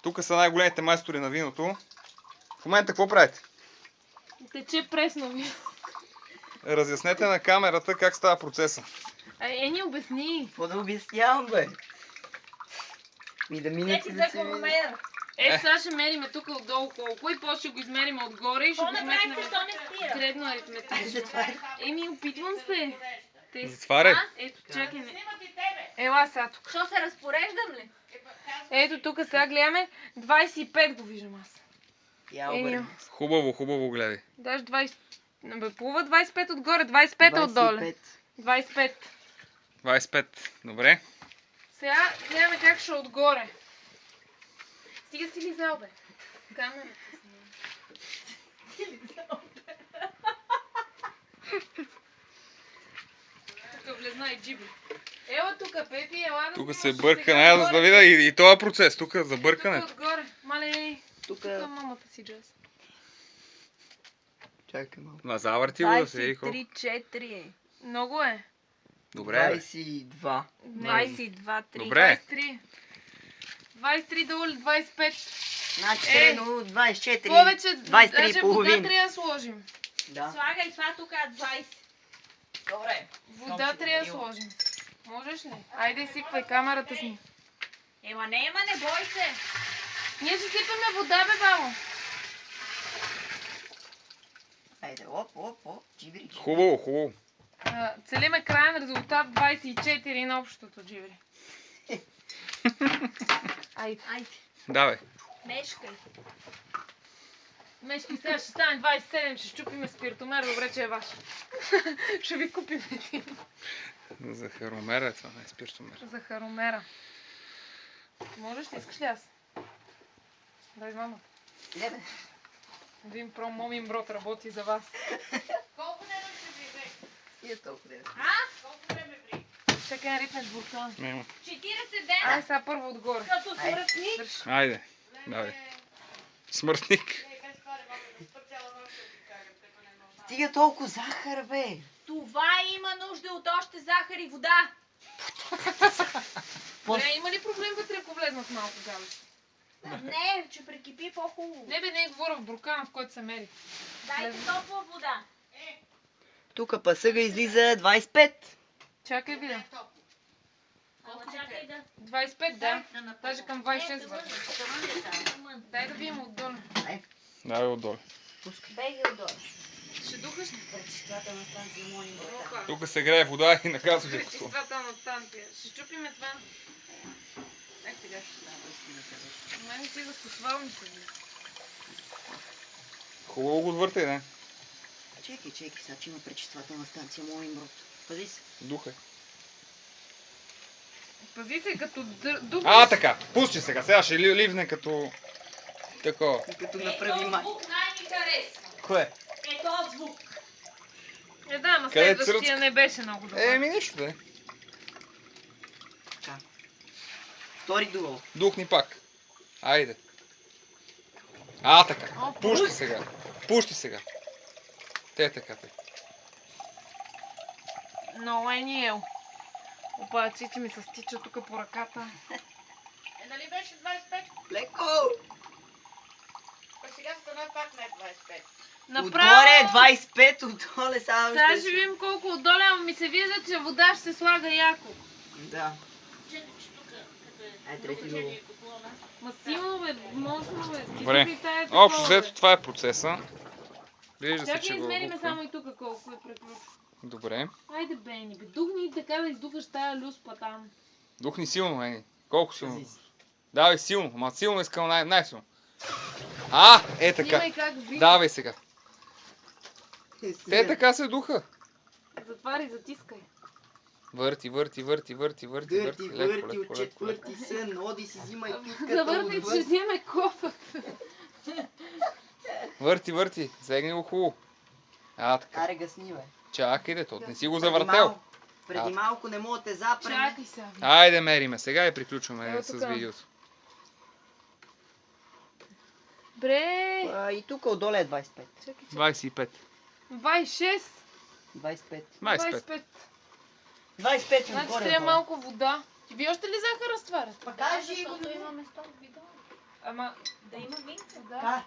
Тук са най-големите майстори на виното. В момента какво правите? Тече пресно вино. Разяснете на камерата как става процеса. Ни обясни. Какво да обяснявам, бе? И да минете да се види. Сега ще мериме тук отдолу колко и после ще го измериме отгоре и ще го сметнем средно аритметично. Опитвам се. Затваряй. Ето, чакай не. Ела сега тук. Що се разпореждам ли? Ето тук сега гледаме. 25 го виждам аз. Я обърни. Хубаво гледай. Даже 20... Плува 25 отгоре, 25 отдоле. 25. 25. Добре. Сега гледаме как ще отгоре. Стига си лизал, бе. Камерата си. Тук влезна и Джиби. Ела тук, Пепи, ела да... Тук се бърка, за да видя и този процес. Тук за бъркане. Тук отгоре. Мале, Тук мамата си, Джаз. Чакай малко. Ма завърти го да се види колко. 4. Много е. Добре, бе. 22. 22, 3. Добре. 23. 23 долу 25. Значи средно 24. Повече, 23 даже и вода половина. трябва да сложим. Да. Слагай това тук 20. Добре. Вода трябва да сложим. Можеш ли? Айде сипвай камерата си. Ема не бой се. Ние ще сипаме вода, бе, бабо. Айде, оп. Джибри. Хубаво. Целиме крайен резултат 24 на общото, Джибри. Айде. Давай. Мешкай. Мешки, сега ще стане 27, ще щупиме спиртомер, добре, че е ваш. Ще ви купим един. Захаромера е това, не спиртомер. Захаромера. Можеш ли? Искаш ли аз? Дай мама. Не, бе. Един момин брод работи за вас. Колко време ще ви И е толкова време. Колко време ви? Чакай, ритнеш буркан. 40 Ай, дена. сега първо отгоре. Като смъртник. Айде, давай. Смъртник. Стига толкова захар, бе. Това има нужда от още захар и вода. Има ли проблем вътре, ако влезнат малко галеща? Не, че прекипи по-хубаво. Не бе, не говоря в буркана, в който се мери. Дайте топла вода. Тук пасъга излиза 25. Чакай, видя. Ама чакай да... 25, да. Даже към 26 върви. Дай да видим отдолу. Давай отдолу. Беги отдолу. Ще духаш ли? Пречиствателна станция Монин брата. Тук се грее вода и наказва ги. Пречиствателна станция. Ще щупиме това. Ей, сега ще става. Мен си за посвалните. Хубаво го отвъртай, не? Чекай, сега че има пречиствателна станция Монин брат. Пази се. Духай. Пази се като духаш. Така. Пусти сега ще ливне като... Такова. Като направи май. Звук най-ми харесва. Кое? Е този звук. Да, ама Къде следващия не беше много добър. Нищо да е. Втори дугъл. Духни пак. Айде. Така. Пушти сега. Те така. Много е ниел. Опа, чичи ми се стича тук по ръката. Нали беше 25? Леко! Сега стана пак не 25. Отгоре 25, отдоле само Сега ще видим колко отдоле, ама ми се вижда, че вода ще се слага яко. Да. Чакай, че тук, като Ай, трети дугъл. Ма силно бе, мощно бе. Добре. Общо взето това е процеса. Вижда се, че Чакай, го измериме обухва. само и тук колко е приключено. Добре. Айде Бени, бе, духни така да издухаш тая люспа там. Духни силно, Ени. Колко силно? Пази се. Давай силно, ама силно искам най-силно. Така. Снимай как вика. Давай сега. Те така се духа. Затваряй, затискай. Върти. Върти, Леко. от четвърти сън, оди си взимай питката Завърти, че отвън. вземе кофа. Върти. Сегни го хубаво. Така. Аре, гасни, бе. Чакай, не си го Преди завъртел. Преди малко не мога да те запреме. Чакай сега. Айде мериме. Сега и приключваме Ево с тука. видеото. Бре. И тук отдоле е 25. Чакай. 25. 26. 25. 25. 25 и Значи отгоре. трябва малко вода. Вие още ли захар разтваряте? Покажи го. Защото има место в бидона. Ама да има винце. Да.